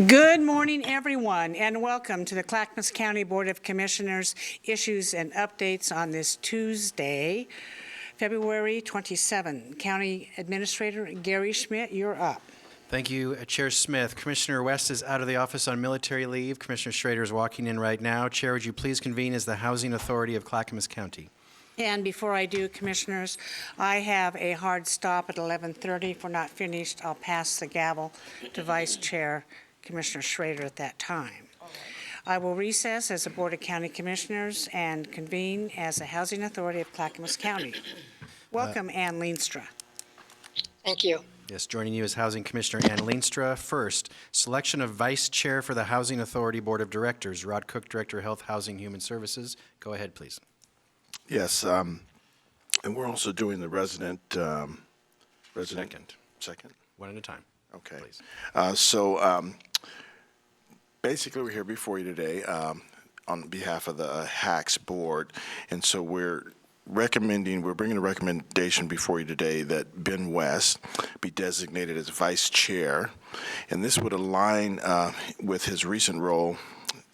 Good morning, everyone, and welcome to the Clackamas County Board of Commissioners issues and updates on this Tuesday, February 27. County Administrator Gary Schmidt, you're up. Thank you, Chair Smith. Commissioner West is out of the office on military leave. Commissioner Schrader is walking in right now. Chair, would you please convene as the Housing Authority of Clackamas County? And before I do, Commissioners, I have a hard stop at 11:30. If we're not finished, I'll pass the gavel to Vice Chair Commissioner Schrader at that time. I will recess as the Board of County Commissioners and convene as the Housing Authority of Clackamas County. Welcome, Ann Leenstra. Thank you. Yes, joining you is Housing Commissioner Ann Leenstra. First, selection of Vice Chair for the Housing Authority Board of Directors. Rod Cook, Director of Health, Housing, Human Services. Go ahead, please. Yes, and we're also doing the resident. Second? One at a time. Okay. Please. Basically, we're here before you today on behalf of the HACS board, and so we're bringing a recommendation before you today that Ben West be designated as vice chair, and this would align with his recent role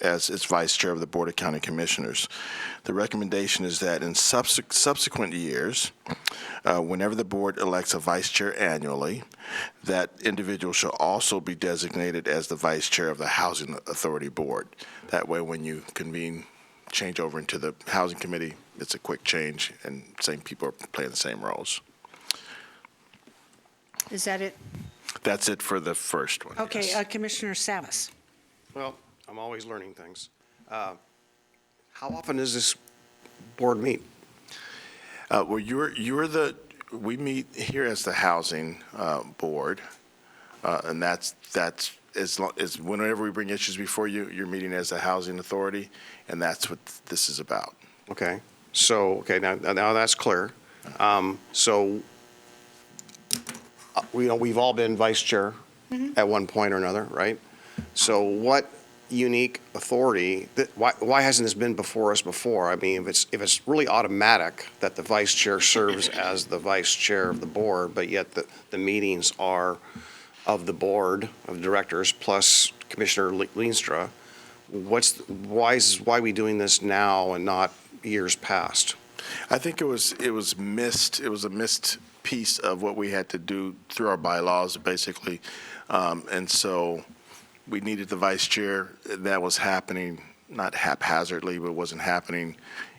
as vice chair of the Board of County Commissioners. The recommendation is that in subsequent years, whenever the board elects a vice chair annually, that individual shall also be designated as the vice chair of the Housing Authority Board. That way, when you change over into the Housing Committee, it's a quick change, and same people are playing the same roles. Is that it? That's it for the first one. Okay, yes. Commissioner Savas. Well, I'm always learning things. How often does this board meet? Well, we meet here as the Housing Board, and that's as whenever we bring issues before you, you're meeting as a Housing Authority, and that's what this is about. Okay. So, now that's clear. We've all been vice chair at one point or another, right? So what unique authority, why hasn't this been before us before? I mean, if it's really automatic that the vice chair serves as the vice chair of the board, but yet the meetings are of the board of directors plus Commissioner Leenstra, why are we doing this now and not years past? I think it was missed. It was a missed piece of what we had to do through our bylaws, basically, and so we needed the vice chair. That was happening not haphazardly, but wasn't happening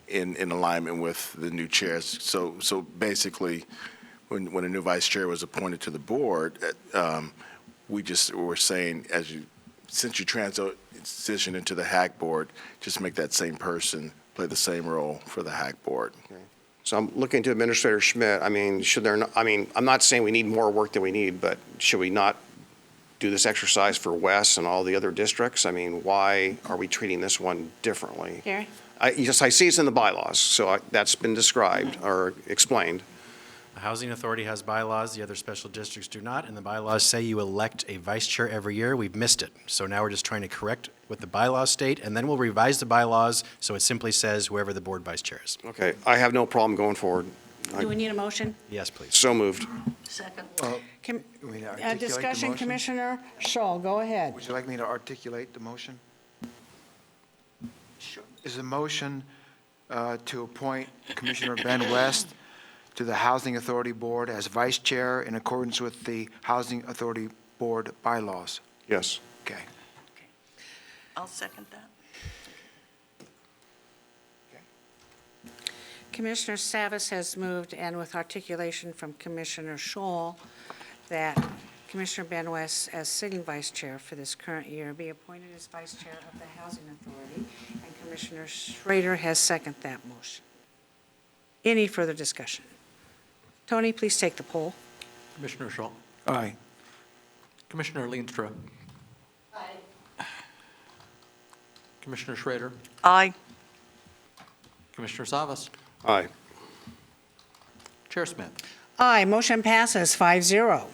in alignment with the new chairs. So basically, when a new vice chair was appointed to the board, we just were saying, since you transition into the HAC board, just make that same person play the same role for the HAC board. Okay. So I'm looking to Administrator Schmidt. I mean, I'm not saying we need more work than we need, but should we not do this exercise for West and all the other districts? I mean, why are we treating this one differently? Gary? I see it's in the bylaws, so that's been described or explained. The Housing Authority has bylaws, the other special districts do not, and the bylaws say you elect a vice chair every year. We've missed it. So now we're just trying to correct what the bylaws state, and then we'll revise the bylaws so it simply says whoever the board vice chair is. Okay, I have no problem going forward. Do we need a motion? Yes, please. So moved. Second. Discussion, Commissioner Scholl, go ahead. Would you like me to articulate the motion? Sure. Is the motion to appoint Commissioner Ben West to the Housing Authority Board as vice chair in accordance with the Housing Authority Board bylaws? Yes. Okay. I'll second that. Commissioner Savas has moved, and with articulation from Commissioner Scholl, that Commissioner Ben West, as sitting vice chair for this current year, be appointed as vice chair of the Housing Authority, and Commissioner Schrader has seconded that motion. Any further discussion? Tony, please take the poll. Commissioner Schall. Aye. Commissioner Leenstra. Aye. Commissioner Schrader. Aye. Commissioner Savas. Aye. Chair Smith. Aye, motion passes 5-0.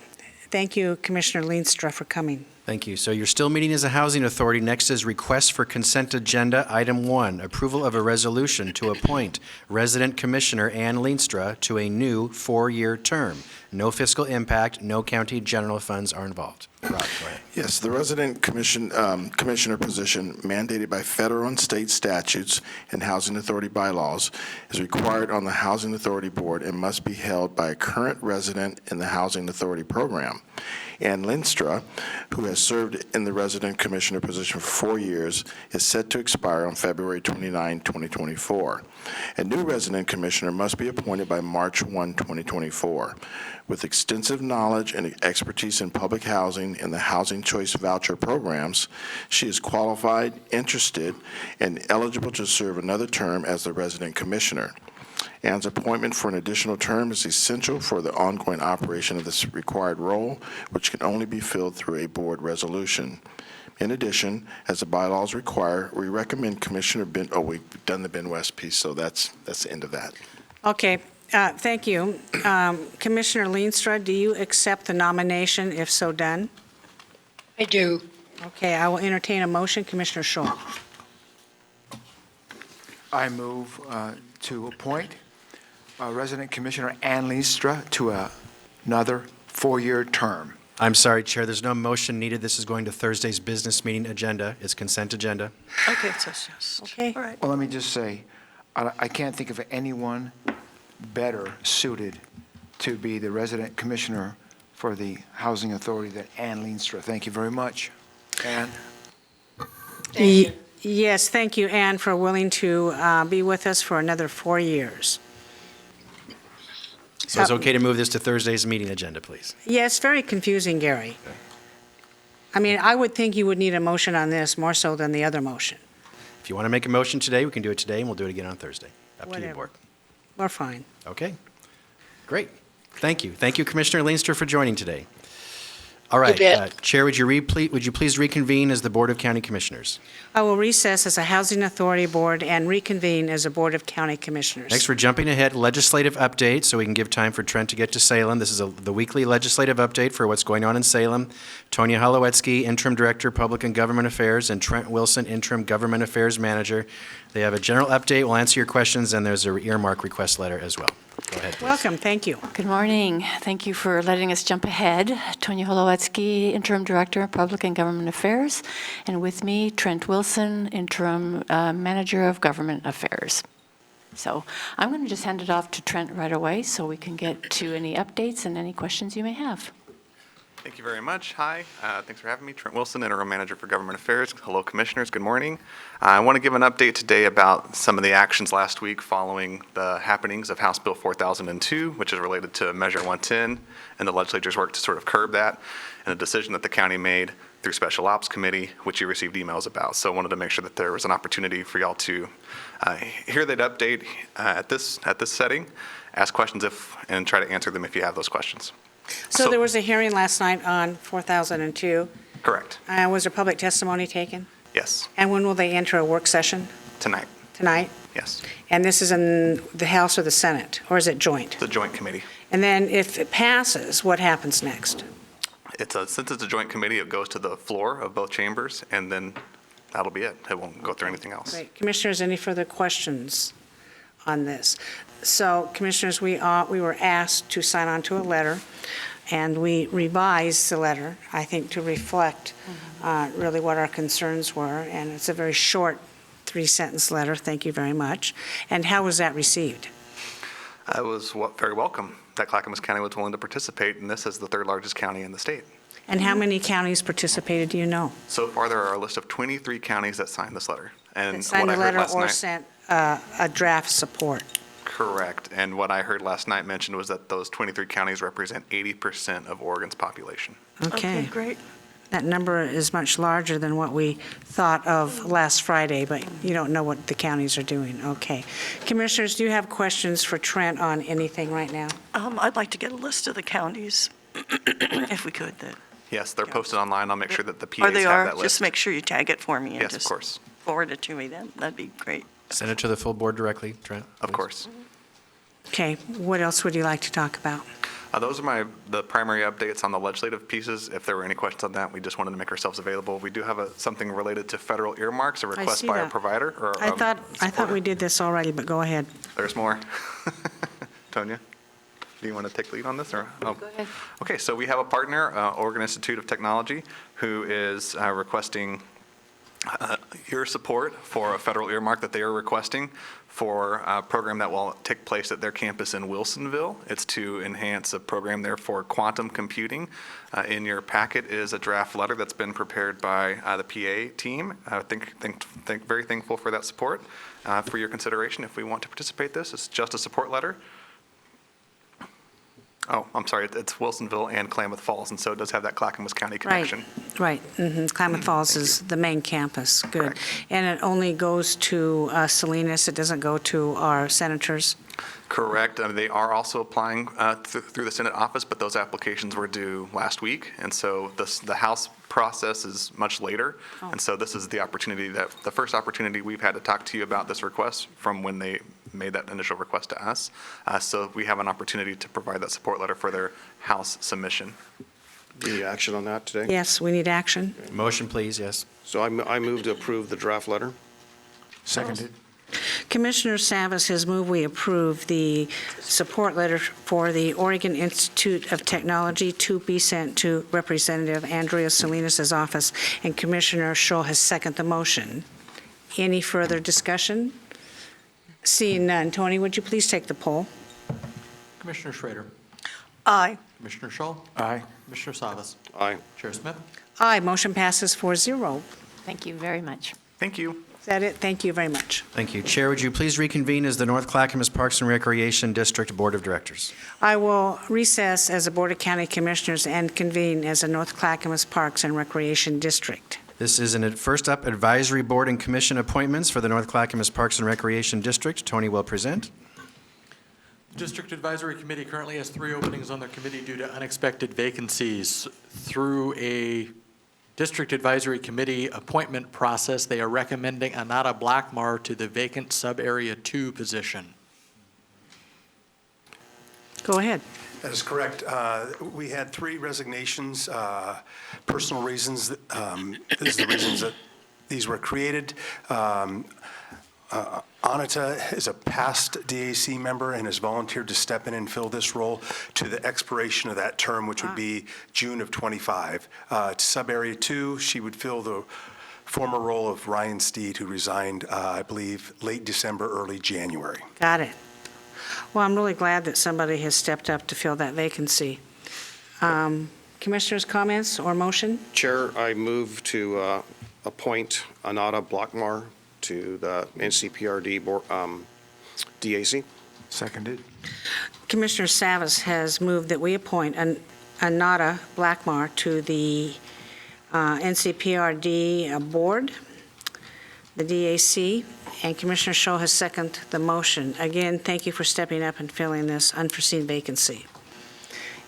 Thank you, Commissioner Leenstra, for coming. Thank you. So you're still meeting as a Housing Authority. Next is request for consent agenda. Item 1, approval of a resolution to appoint Resident Commissioner Ann Leenstra to a new 4-year term. No fiscal impact, no county general funds are involved. Rob, go ahead. Yes, the resident commissioner position mandated by federal and state statutes and housing authority bylaws is required on the Housing Authority Board and must be held by a current resident in the Housing Authority program. Ann Linstra, who has served in the resident commissioner position for 4 years, is set to expire on February 29, 2024. A new resident commissioner must be appointed by March 1, 2024. With extensive knowledge and expertise in public housing and the Housing Choice Voucher programs, she is qualified, interested, and eligible to serve another term as the resident commissioner. Ann's appointment for an additional term is essential for the ongoing operation of this required role, which can only be filled through a board resolution. In addition, as the bylaws require, we recommend Commissioner we've done the Ben West piece, so that's the end of that. Okay, thank you. Commissioner Leenstra, do you accept the nomination if so done? I do. Okay, I will entertain a motion. Commissioner Shaw. I move to appoint resident Commissioner Ann Leenstra to another 4-year term. I'm sorry, Chair, there's no motion needed. This is going to Thursday's business meeting agenda. It's consent agenda. Okay, so yes. Okay. All right. Well, let me just say, I can't think of anyone better suited to be the resident commissioner for the Housing Authority than Ann Leenstra. Thank you very much. Ann? Yes, thank you, Ann, for willing to be with us for another 4 years. So it's okay to move this to Thursday's meeting agenda, please? Yeah, it's very confusing, Gary. I mean, I would think you would need a motion on this more so than the other motion. If you want to make a motion today, we can do it today, and we'll do it again on Thursday. Up to you, Whatever. Board. We're fine. Okay, great. Thank you. Thank you, Commissioner Leinster, for joining today. All right, bet. Chair, would you please reconvene as the Board of County Commissioners? I will recess as a Housing Authority Board and reconvene as a Board of County Commissioners. Next, we're jumping ahead, legislative update, so we can give time for Trent to get to Salem. This is the weekly legislative update for what's going on in Salem. Tonya Holowetsky, Interim Director, Public and Government Affairs, and Trent Wilson, Interim Government Affairs Manager. They have a general update. We'll answer your questions, and there's an earmark request letter as well. Go ahead, please. Welcome, thank you. Good morning. Thank you for letting us jump ahead. Tonya Holowetsky, Interim Director of Public and Government Affairs, and with me, Trent Wilson, Interim Manager of Government Affairs. So I'm going to just hand it off to Trent right away so we can get to any updates and any questions you may have. Thank you very much. Hi, thanks for having me. Trent Wilson, Interim Manager for Government Affairs. Hello, Commissioners. Good morning. I want to give an update today about some of the actions last week following the happenings of House Bill 4002, which is related to Measure 110, and the legislature's work to sort of curb that, and a decision that the county made through Special Ops Committee, which you received emails about. So I wanted to make sure that there was an opportunity for y'all to hear that update at this setting, ask questions and try to answer them if you have those questions. So there was a hearing last night on 4002. Correct. Was there public testimony taken? Yes. And when will they enter a work session? Tonight. Tonight? Yes. And this is in the House or the Senate, or is it joint? The joint committee. And then if it passes, what happens next? Since it's a joint committee, it goes to the floor of both chambers, and then that'll be it. It won't go through anything else. Great. Commissioners, any further questions on this? So, Commissioners, we were asked to sign on to a letter, and we revised the letter, I think, to reflect really what our concerns were, and it's a very short 3-sentence letter. Thank you very much. And how was that received? It was very welcome that Clackamas County was willing to participate in this as the third largest county in the state. And how many counties participated, do you know? So far, there are a list of 23 counties that signed this letter. And That signed what the I heard letter last or night, sent a draft support? correct. And what I heard last night mentioned was that those 23 counties represent 80% of Oregon's population. Okay. Great. That number is much larger than what we thought of last Friday, but you don't know what the counties are doing. Okay. Commissioners, do you have questions for Trent on anything right now? I'd like to get a list of the counties, if we could. Yes, they're posted online. I'll make sure that the Or PAs they have are, that list. just make sure you tag it for me. and Yes, of just course. Forward it to me then. That'd be great. Send it to the full board directly, Trent. Of please. course. Okay, what else would you like to talk about? Those are the primary updates on the legislative pieces. If there were any questions on that, we just wanted to make ourselves available. We do have something related to federal earmarks, a request see by a that. provider or I thought we supporter. did this already, but go ahead. There's more. Tonya? do you want to take the lead on this, or? Oh. Go ahead. Okay, so we have a partner, Oregon Institute of Technology, who is requesting your support for a federal earmark that they are requesting for a program that will take place at their campus in Wilsonville. It's to enhance a program there for quantum computing. In your packet is a draft letter that's been prepared by the PA team. Very thankful for that support. For your consideration, if we want to participate this, it's just a support letter. Oh, I'm sorry, it's Wilsonville and Klamath Falls, and so it does have that Clackamas County connection. Right. Klamath Falls is the main campus. Good. Correct. And it only goes to Salinas. It doesn't go to our senators. Correct. They are also applying through the Senate office, but those applications were due last week, and so the House process is much later. And so this is the first opportunity we've had to talk to you about this request from when they made that initial request to us. So we have an opportunity to provide that support letter for their House submission. Any action on that today? Yes, we need action. Motion, please, yes. So I move to approve the draft letter. Seconded. Commissioner Savas has moved we approve the support letter for the Oregon Institute of Technology to be sent to Representative Andrea Salinas' office, and Commissioner Scholl has seconded the motion. Any further discussion? Seeing none. Tony, would you please take the poll? Commissioner Schrader. Aye. Commissioner Scholl. Aye. Commissioner Savas. Aye. Chair Smith. Aye, motion passes 4-0. Thank you very much. Thank you. Is that it? Thank you very much. Thank you. Chair, would you please reconvene as the North Clackamas Parks and Recreation District Board of Directors? I will recess as a Board of County Commissioners and convene as a North Clackamas Parks and Recreation District. This is first up, Advisory Board and Commission appointments for the North Clackamas Parks and Recreation District. Tony will present. District Advisory Committee currently has 3 openings on their committee due to unexpected vacancies. Through a District Advisory Committee appointment process, they are recommending Anata Blackmar to the vacant Sub-Area 2 position. Go ahead. That is correct. We had 3 resignations, personal reasons. These are the reasons that these were created. Anata is a past DAC member and has volunteered to step in and fill this role to the expiration of that term, which would be June of '25. To Sub-Area 2, she would fill the former role of Ryan Steed, who resigned, I believe, late December, early January. Got it. Well, I'm really glad that somebody has stepped up to fill that vacancy. Commissioners' comments or motion? Chair, I move to appoint Anata Blackmar to the NCPRD board, DAC. Seconded. Commissioner Savas has moved that we appoint Anata Blackmar to the NCPRD board, the DAC, and Commissioner Scholl has seconded the motion. Again, thank you for stepping up and filling this unforeseen vacancy.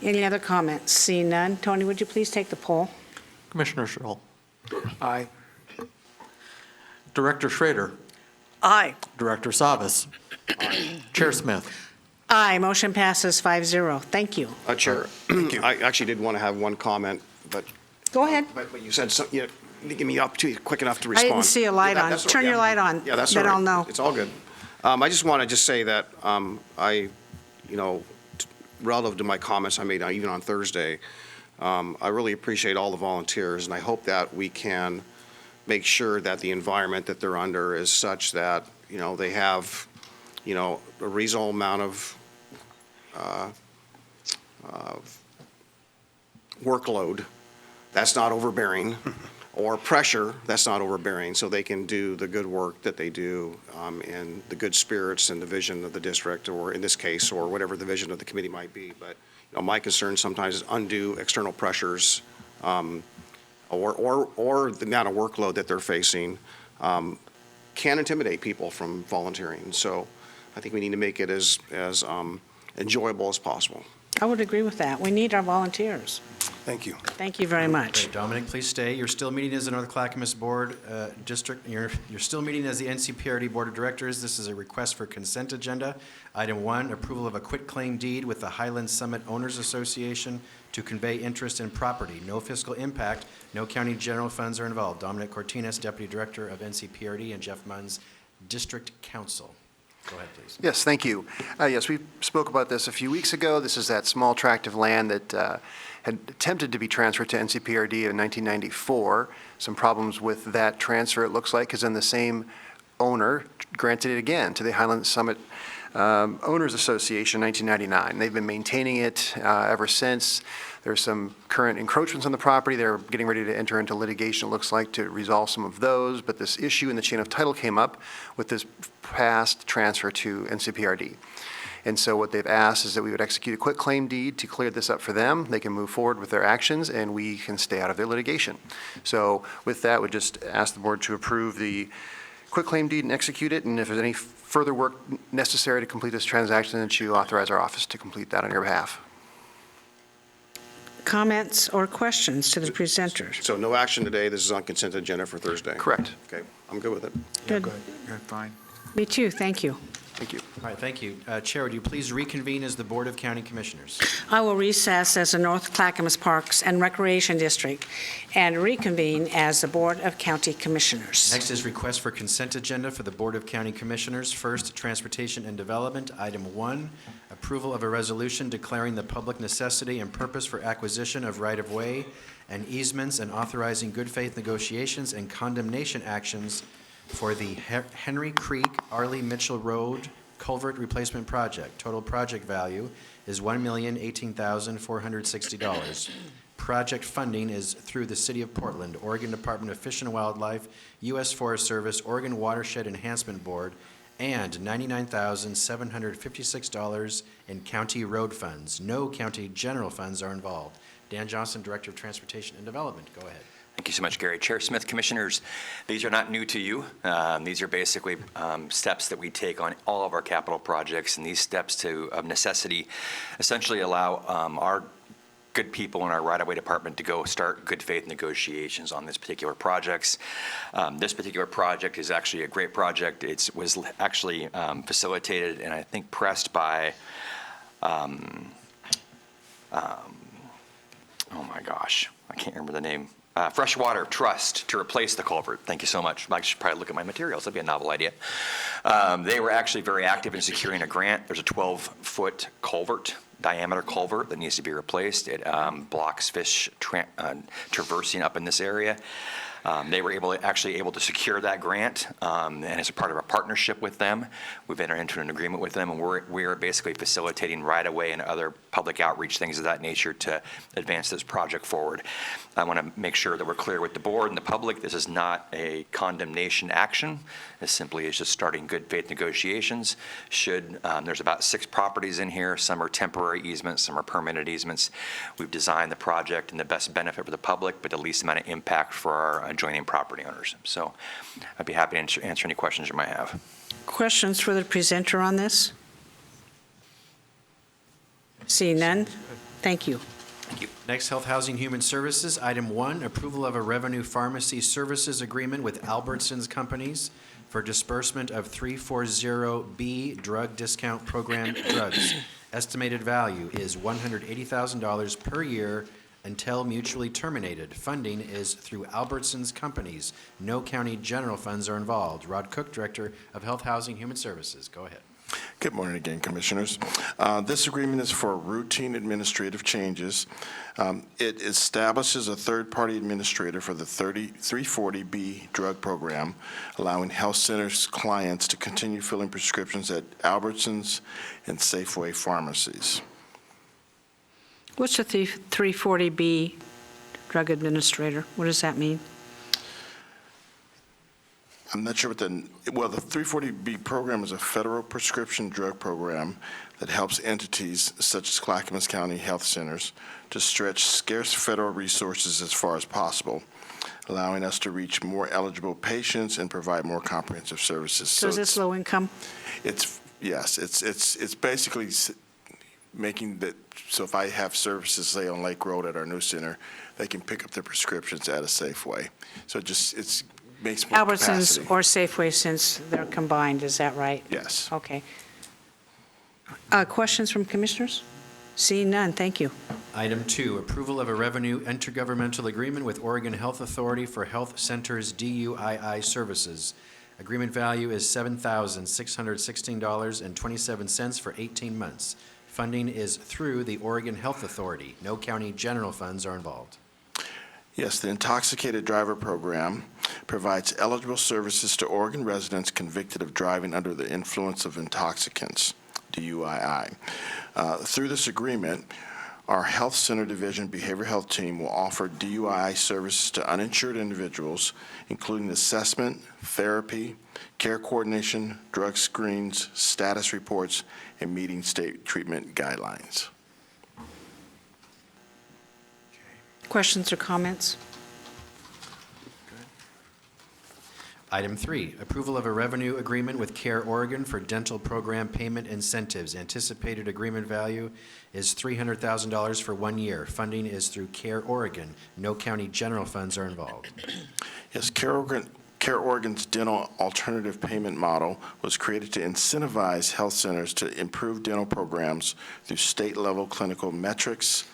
Any other comments? Seeing none. Tony, would you please take the poll? Commissioner Scholl. Aye. Director Schrader. Aye. Director Savas. Chair Smith. Aye, motion passes 5-0. Thank you. Chair, I actually did want to have one comment, but Go ahead. But you said, you didn't give me opportunity quick enough to I respond. didn't see a light on. That's Turn your light on. Yeah, that's all Then right. I'll know. It's all good. I just want to say that relative to my comments I made even on Thursday, I really appreciate all the volunteers, and I hope that we can make sure that the environment that they're under is such that, they have, a reasonable amount of workload that's not overbearing, or pressure that's not overbearing, so they can do the good work that they do in the good spirits and the vision of the district, or in this case, or whatever the vision of the committee might be. But my concern sometimes is undue external pressures, or the amount of workload that they're facing can intimidate people from volunteering. So I think we need to make it as enjoyable as possible. I would agree with that. We need our volunteers. Thank you. Thank you very much. Great. Dominic, please stay. You're still meeting as the North Clackamas Board District. You're still meeting as the NCPRD Board of Directors. This is a request for consent agenda. Item 1, approval of a quitclaim deed with the Highland Summit Owners Association to convey interest in property. No fiscal impact. No county general funds are involved. Dominic Cortinas, Deputy Director of NCPRD, and Jeff Munns, District Counsel. Go ahead, please. Yes, thank you. Yes, we spoke about this a few weeks ago. This is that small tract of land that had attempted to be transferred to NCPRD in 1994. Some problems with that transfer, it looks like, because then the same owner granted it again to the Highland Summit Owners Association in 1999. They've been maintaining it ever since. There's some current encroachments on the property. They're getting ready to enter into litigation, it looks like, to resolve some of those. But this issue in the chain of title came up with this past transfer to NCPRD. And so what they've asked is that we would execute a quitclaim deed to clear this up for them. They can move forward with their actions, and we can stay out of their litigation. So with that, we'd just ask the board to approve the quitclaim deed and execute it. And if there's any further work necessary to complete this transaction, then you authorize our office to complete that on your behalf. Comments or questions to the presenters? So no action today. This is on consent agenda for Thursday. Correct. Okay, I'm good with it. Good. Good, fine. Me too, thank you. Thank you. All right, thank you. Chair, would you please reconvene as the Board of County Commissioners? I will recess as the North Clackamas Parks and Recreation District and reconvene as the Board of County Commissioners. Next is request for consent agenda for the Board of County Commissioners. First, Transportation and Development. Item 1, approval of a resolution declaring the public necessity and purpose for acquisition of right-of-way and easements and authorizing good faith negotiations and condemnation actions for the Henry Creek, Arley Mitchell Road Culvert Replacement Project. Total project value is $1,018,460. Project funding is through the City of Portland, Oregon Department of Fish and Wildlife, U.S. Forest Service, Oregon Watershed Enhancement Board, and $99,756 in county road funds. No county general funds are involved. Dan Johnson, Director of Transportation and Development. Go ahead. Thank you so much, Gary. Chair Smith, Commissioners, these are not new to you. These are basically steps that we take on all of our capital projects, and these steps of necessity essentially allow our good people in our right-of-way department to go start good faith negotiations on this particular projects. This particular project is actually a great project. It was actually facilitated and I think pressed by, oh my gosh, I can't remember the name. Freshwater Trust to replace the culvert. Thank you so much. I should probably look at my materials. That'd be a novel idea. They were actually very active in securing a grant. There's a 12-foot culvert, diameter culvert that needs to be replaced. It blocks fish traversing up in this area. They were actually able to secure that grant, and as a part of our partnership with them, we've entered into an agreement with them, and we're basically facilitating right-of-way and other public outreach, things of that nature, to advance this project forward. I want to make sure that we're clear with the board and the public. This is not a condemnation action. It simply is just starting good faith negotiations. There's about 6 properties in here. Some are temporary easements, some are permanent easements. We've designed the project in the best benefit for the public, but the least amount of impact for our adjoining property owners. So I'd be happy to answer any questions you might have. Questions for the presenter on this? See none? Thank you. Thank you. Next, Health, Housing, Human Services. Item 1, approval of a revenue pharmacy services agreement with Albertsons Companies for disbursement of 340B drug discount program drugs. Estimated value is $180,000 per year until mutually terminated. Funding is through Albertsons Companies. No county general funds are involved. Rod Cook, Director of Health, Housing, Human Services. Go ahead. Good morning again, Commissioners. This agreement is for routine administrative changes. It establishes a third-party administrator for the 340B drug program, allowing health centers clients to continue filling prescriptions at Albertsons and Safeway pharmacies. What's the 340B drug administrator? What does that mean? I'm not sure what the 340B program is a federal prescription drug program that helps entities such as Clackamas County Health Centers to stretch scarce federal resources as far as possible, allowing us to reach more eligible patients and provide more comprehensive services. So is this low income? Yes, it's basically making that, so if I have services, say on Lake Road at our new center, they can pick up their prescriptions at a Safeway. So it's makes more Albertsons capacity. or Safeway, since they're combined, is that right? Yes. Okay. Questions from commissioners? Seeing none, thank you. Item 2, approval of a revenue intergovernmental agreement with Oregon Health Authority for Health Centers DUII services. Agreement value is $7,616.27 for 18 months. Funding is through the Oregon Health Authority. No county general funds are involved. Yes, the Intoxicated Driver Program provides eligible services to Oregon residents convicted of driving under the influence of intoxicants, DUII. Through this agreement, our Health Center Division Behavioral Health Team will offer DUI services to uninsured individuals, including assessment, therapy, care coordination, drug screens, status reports, and meeting state treatment guidelines. Questions or comments? Item 3, approval of a revenue agreement with CARE Oregon for dental program payment incentives. Anticipated agreement value is $300,000 for 1 year. Funding is through CARE Oregon. No county general funds are involved. Yes, CARE Oregon's dental alternative payment model was created to incentivize health centers to improve dental programs through state-level clinical metrics,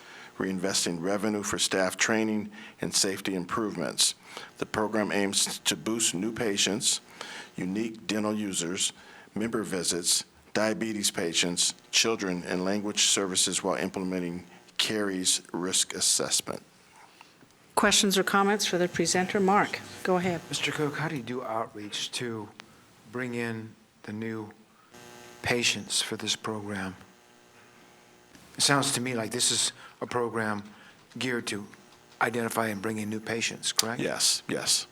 reinvesting revenue for staff training and safety improvements. The program aims to boost new patients, unique dental users, member visits, diabetes patients, children, and language services while implementing CARE's risk assessment. Questions or comments for the presenter? Mark, go ahead. Mr. Cook, how do you do outreach to bring in the new patients for this program? It sounds to me like this is a program geared to identify and bring in new patients, correct? Yes, yes.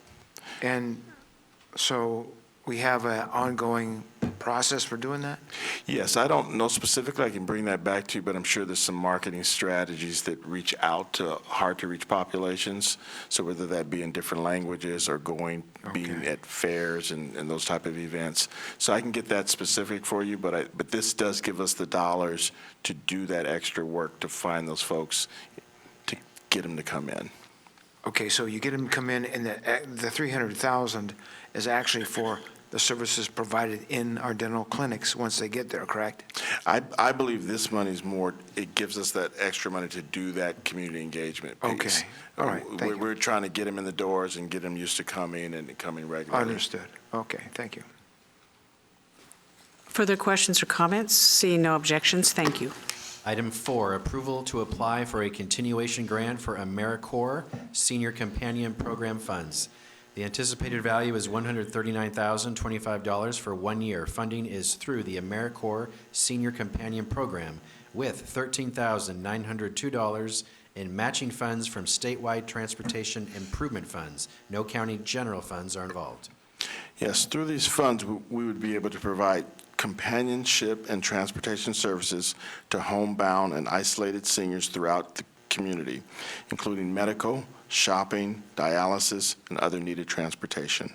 And so we have an ongoing process for doing that? Yes, I don't know specifically, I can bring that back to you, but I'm sure there's some marketing strategies that reach out to hard-to-reach populations. So whether that be in different languages or being at fairs and those type of events. So I can get that specific for you, but this does give us the dollars to do that extra work to find those folks, to get them to come in. Okay, so you get them to come in, and the $300,000 is actually for the services provided in our dental clinics once they get there, correct? I believe this money is more, it gives us that extra money to do that community engagement piece. Okay, all right, thank you. We're trying to get them in the doors and get them used to coming and coming regularly. Understood. Okay, thank you. Further questions or comments? Seeing no objections, thank you. Item 4, approval to apply for a continuation grant for AmeriCorps Senior Companion Program funds. The anticipated value is $139,025 for 1 year. Funding is through the AmeriCorps Senior Companion Program with $13,902 in matching funds from statewide transportation improvement funds. No county general funds are involved. Yes, through these funds, we would be able to provide companionship and transportation services to homebound and isolated seniors throughout the community, including medical, shopping, dialysis, and other needed transportation.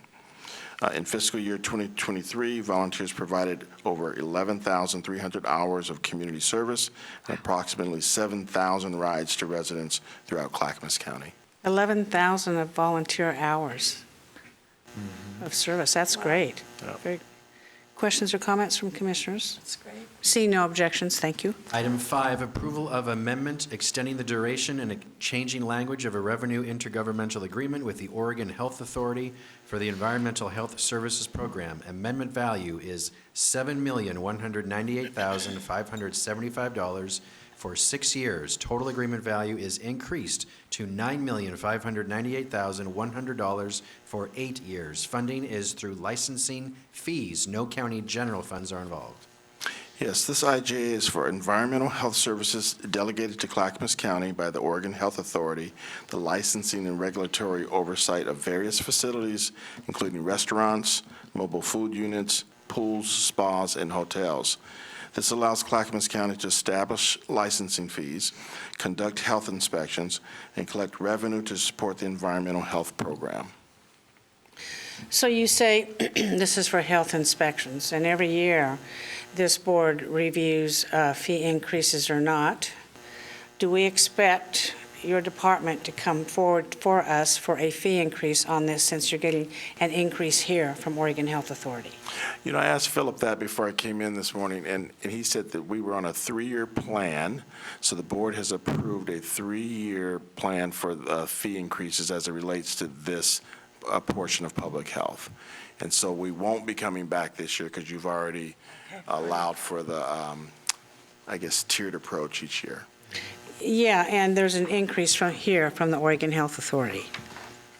In fiscal year 2023, volunteers provided over 11,300 hours of community service and approximately 7,000 rides to residents throughout Clackamas County. 11,000 of volunteer hours of service. That's great. Very. Questions or comments from commissioners? That's great. Seeing no objections, thank you. Item 5, approval of amendment extending the duration and changing language of a revenue intergovernmental agreement with the Oregon Health Authority for the Environmental Health Services Program. Amendment value is $7,198,575 for 6 years. Total agreement value is increased to $9,598,100 for 8 years. Funding is through licensing fees. No county general funds are involved. Yes, this IJA is for environmental health services delegated to Clackamas County by the Oregon Health Authority, the licensing and regulatory oversight of various facilities, including restaurants, mobile food units, pools, spas, and hotels. This allows Clackamas County to establish licensing fees, conduct health inspections, and collect revenue to support the environmental health program. So you say this is for health inspections, and every year this board reviews fee increases or not. Do we expect your department to come forward for us for a fee increase on this, since you're getting an increase here from Oregon Health Authority? You know, I asked Philip that before I came in this morning, and he said that we were on a 3-year plan, so the board has approved a 3-year plan for fee increases as it relates to this a portion of public health. And so we won't be coming back this year because you've already allowed for the, I guess, tiered approach each year. Yeah, and there's an increase from the Oregon Health Authority.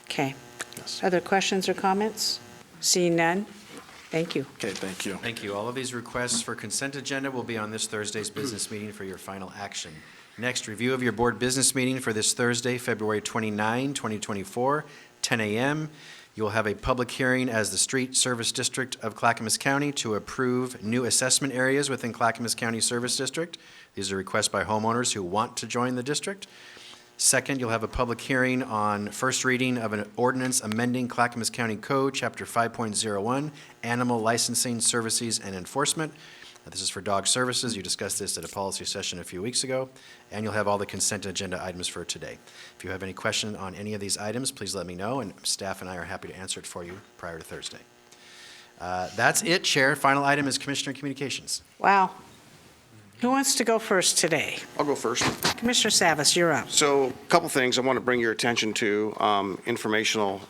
Okay. Yes. Other questions or comments? Seeing none? Thank you. Okay, thank you. Thank you. All of these requests for consent agenda will be on this Thursday's business meeting for your final action. Next, review of your board business meeting for this Thursday, February 29, 2024, 10 a.m. You will have a public hearing as the Street Service District of Clackamas County to approve new assessment areas within Clackamas County Service District. These are requests by homeowners who want to join the district. Second, you'll have a public hearing on first reading of an ordinance amending Clackamas County Code, Chapter 5.01, Animal Licensing, Services, and Enforcement. This is for dog services. You discussed this at a policy session a few weeks ago. And you'll have all the consent agenda items for today. If you have any question on any of these items, please let me know, and staff and I are happy to answer it for you prior to Thursday. That's it, Chair. Final item is Commissioner Communications. Wow. Who wants to go first today? I'll go first. Commissioner Savas, you're up. So a couple things I want to bring your attention to, informational.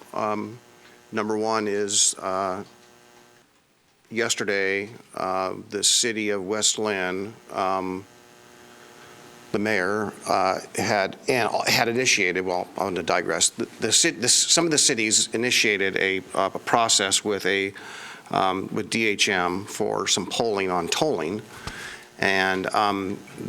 Number one is yesterday, the city of West Lynn, the mayor had initiated, well, I'm going to digress, some of the cities initiated a process with DHM for some polling on tolling. And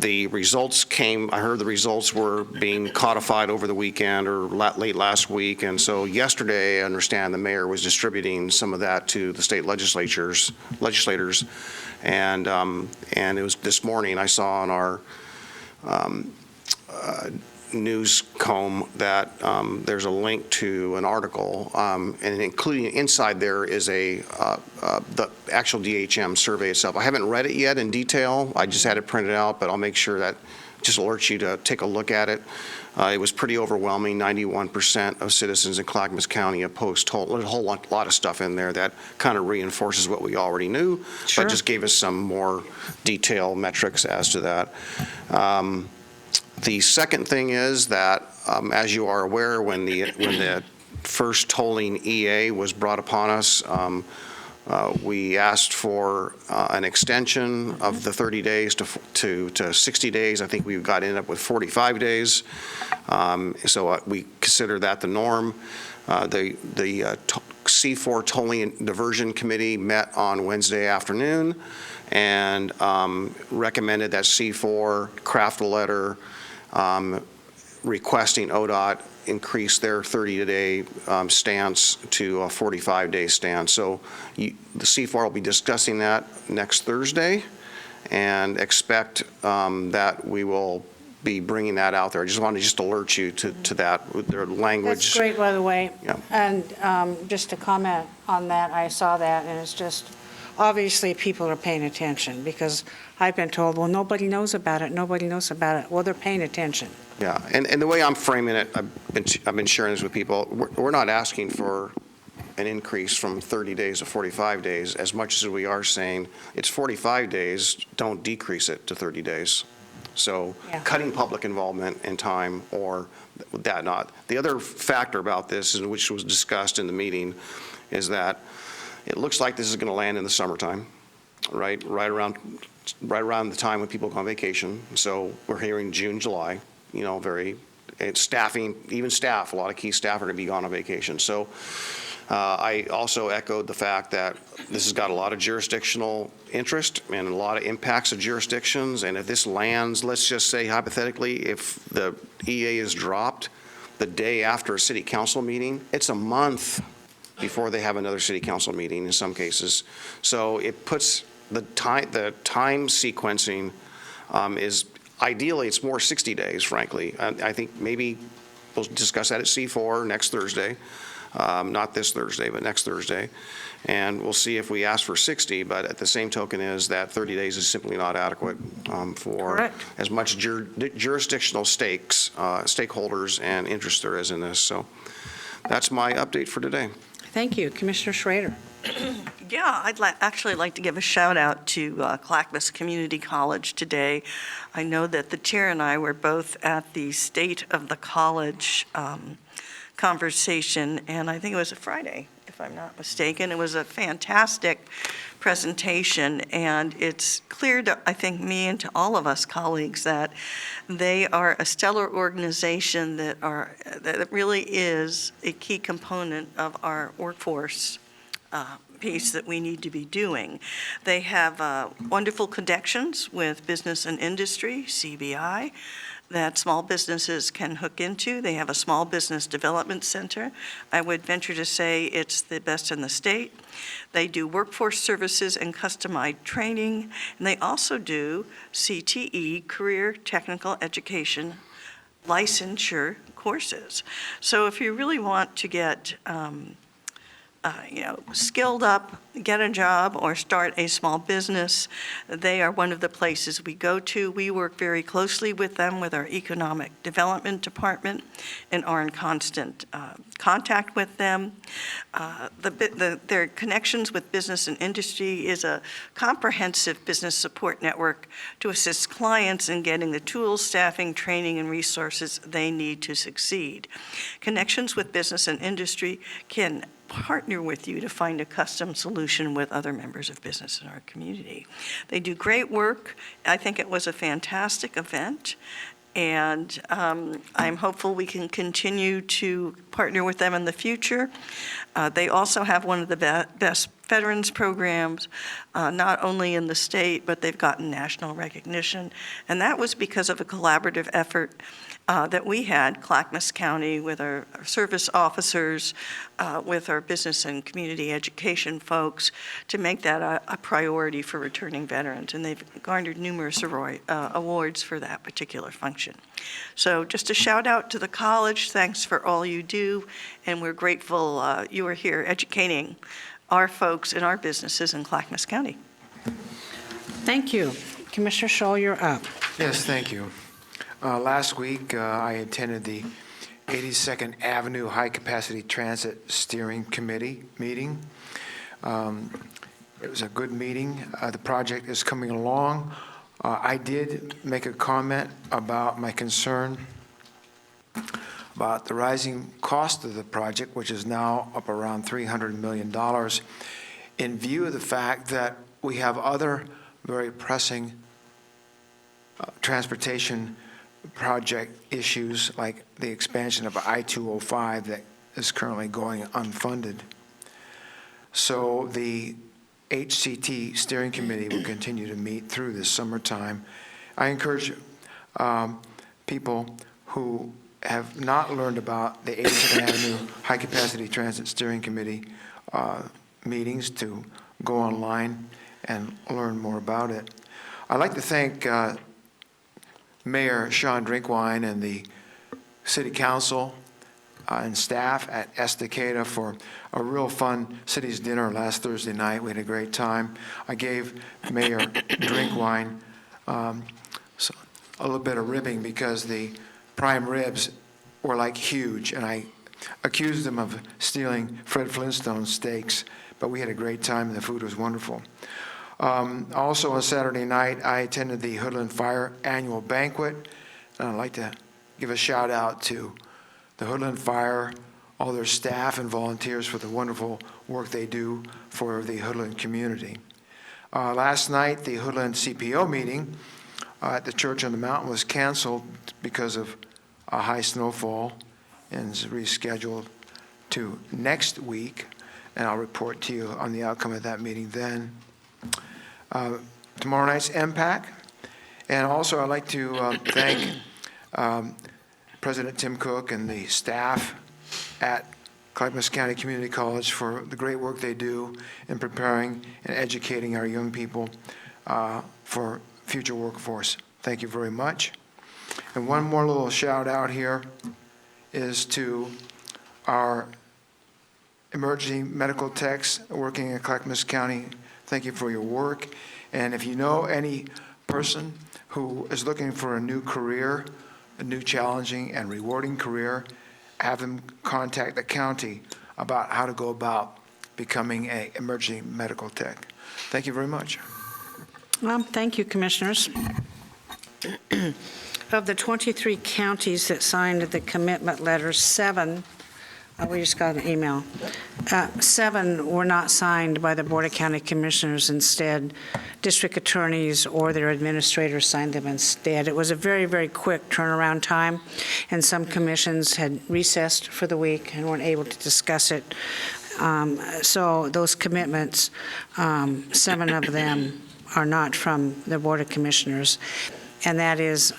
the results came, I heard the results were being codified over the weekend or late last week. And so yesterday, I understand the mayor was distributing some of that to the state legislators. And it was this morning I saw on our news comb that there's a link to an article, and including inside there is the actual DHM survey itself. I haven't read it yet in detail. I just had it printed out, but I'll make sure that just alerts you to take a look at it. It was pretty overwhelming. 91% of citizens in Clackamas County opposed toll. There's a whole lot of stuff in there that kind of reinforces what we already knew, but just gave us some more detailed metrics as to that. The second thing is that, as you are aware, when the first tolling EA was brought upon us, we asked for an extension of the 30 days to 60 days. I think we ended up with 45 days. So we consider that the norm. The C4 Tolling Diversion Committee met on Wednesday afternoon and recommended that C4 craft a letter requesting ODOT increase their 30-day stance to a 45-day stance. So the C4 will be discussing that next Thursday and expect that we will be bringing that out there. I just wanted to alert you to that with their language. That's great, by the way. Yeah. And just to comment on that, I saw that, and it's just, obviously, people are paying attention, because I've been told, well, nobody knows about it, nobody knows about it. Well, they're paying attention. Yeah, and the way I'm framing it, I've been sharing this with people, we're not asking for an increase from 30 days to 45 days as much as we are saying it's 45 days, don't decrease it to 30 days. So cutting public involvement and time or that not. The other factor about this, which was discussed in the meeting, is that it looks like this is going to land in the summertime, right around the time when people go on vacation. So we're hearing June, July, staffing, even staff, a lot of key staff are going to be gone on vacation. So I also echoed the fact that this has got a lot of jurisdictional interest and a lot of impacts of jurisdictions. And if this lands, let's just say hypothetically, if the EA is dropped the day after a city council meeting, it's a month before they have another city council meeting in some cases. So it puts the time sequencing is ideally it's more 60 days, frankly. I think maybe we'll discuss that at C4 next Thursday. Not this Thursday, but next Thursday. And we'll see if we ask for 60, but at the same token is that 30 days is simply not adequate for as much jurisdictional stakeholders and interest there is in this. So that's my update for today. Thank you. Commissioner Schrader. Yeah, I'd actually like to give a shout out to Clackamas Community College today. I know that the chair and I were both at the State of the College conversation, and I think it was a Friday, if I'm not mistaken. It was a fantastic presentation, and it's clear to, I think, me and to all of us colleagues that they are a stellar organization that really is a key component of our workforce piece that we need to be doing. They have wonderful connections with business and industry, CBI, that small businesses can hook into. They have a small business development center. I would venture to say it's the best in the state. They do workforce services and customized training, and they also do CTE, Career Technical Education licensure courses. So if you really want to get skilled up, get a job, or start a small business, they are one of the places we go to. We work very closely with them, with our Economic Development Department, and are in constant contact with them. Their connections with business and industry is a comprehensive business support network to assist clients in getting the tools, staffing, training, and resources they need to succeed. Connections with business and industry can partner with you to find a custom solution with other members of business in our community. They do great work. I think it was a fantastic event, and I'm hopeful we can continue to partner with them in the future. They also have one of the best veterans programs, not only in the state, but they've gotten national recognition, and that was because of a collaborative effort that we had, Clackamas County, with our service officers, with our business and community education folks, to make that a priority for returning veterans. And they've garnered numerous awards for that particular function. So just a shout out to the college. Thanks for all you do. And we're grateful you are here educating our folks in our businesses in Clackamas County. Thank you. Commissioner Scholl, you're up. Yes, thank you. Last week, I attended the 82nd Avenue High Capacity Transit Steering Committee meeting. It was a good meeting. The project is coming along. I did make a comment about my concern about the rising cost of the project, which is now up around $300 million, in view of the fact that we have other very pressing transportation project issues like the expansion of I-205 that is currently going unfunded. So the HCT Steering Committee will continue to meet through this summertime. I encourage people who have not learned about the 82nd Avenue High Capacity Transit Steering Committee meetings to go online and learn more about it. I'd like to thank Mayor Sean Drinkwine and the City Council and staff at Estacada for a real fun city's dinner last Thursday night. We had a great time. I gave Mayor Drinkwine a little bit of ribbing because the prime ribs were like huge, and I accused him of stealing Fred Flintstone steaks, but we had a great time and the food was wonderful. Also on Saturday night, I attended the Hoodland Fire Annual Banquet, and I'd like to give a shout out to the Hoodland Fire, all their staff and volunteers for the wonderful work they do for the Hoodland community. Last night, the Hoodland CPO meeting at the Church on the Mountain was canceled because of a high snowfall and is rescheduled to next week, and I'll report to you on the outcome of that meeting then. Tomorrow night's MPAC, and also I'd like to thank President Tim Cook and the staff at Clackamas County Community College for the great work they do in preparing and educating our young people for future workforce. Thank you very much. And one more little shout out here is to our emergency medical techs working in Clackamas County. Thank you for your work. And if you know any person who is looking for a new career, a new challenging and rewarding career, have them contact the county about how to go about becoming an emergency medical tech. Thank you very much. Thank you, Commissioners. Of the 23 counties that signed the commitment letters, 7 We just got an email. 7 were not signed by the Board of County Commissioners. Instead, district attorneys or their administrators signed them instead. It was a very, very quick turnaround time, and some commissions had recessed for the week and weren't able to discuss it. So those commitments, 7 of them are not from the Board of Commissioners, and that is,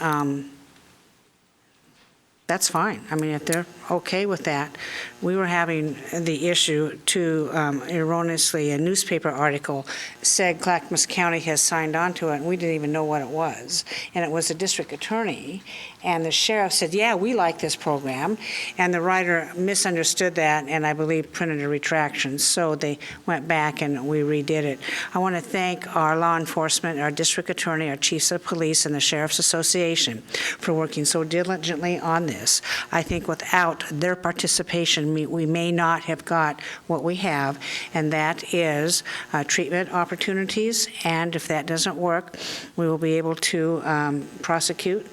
that's fine. I mean, if they're okay with that. We were having the issue to erroneously, a newspaper article said Clackamas County has signed on to it, and we didn't even know what it was. And it was a district attorney, and the sheriff said, yeah, we like this program. And the writer misunderstood that, and I believe printed a retraction. So they went back and we redid it. I want to thank our law enforcement, our district attorney, our chiefs of police, and the Sheriff's Association for working so diligently on this. I think without their participation, we may not have got what we have, and that is treatment opportunities. And if that doesn't work, we will be able to prosecute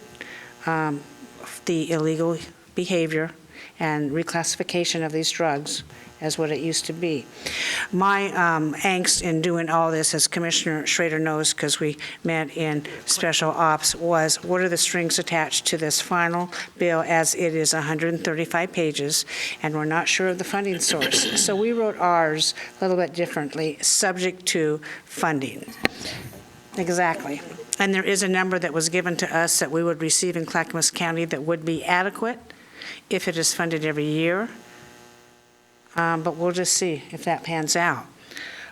the illegal behavior and reclassification of these drugs as what it used to be. My angst in doing all this, as Commissioner Schrader knows, because we met in special ops, was what are the strings attached to this final bill, as it is 135 pages, and we're not sure of the funding source. So we wrote ours a little bit differently, subject to funding. Exactly. And there is a number that was given to us that we would receive in Clackamas County that would be adequate if it is funded every year. But we'll just see if that pans out.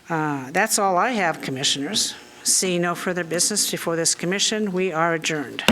That's all I have, Commissioners. Seeing no further business before this commission, we are adjourned.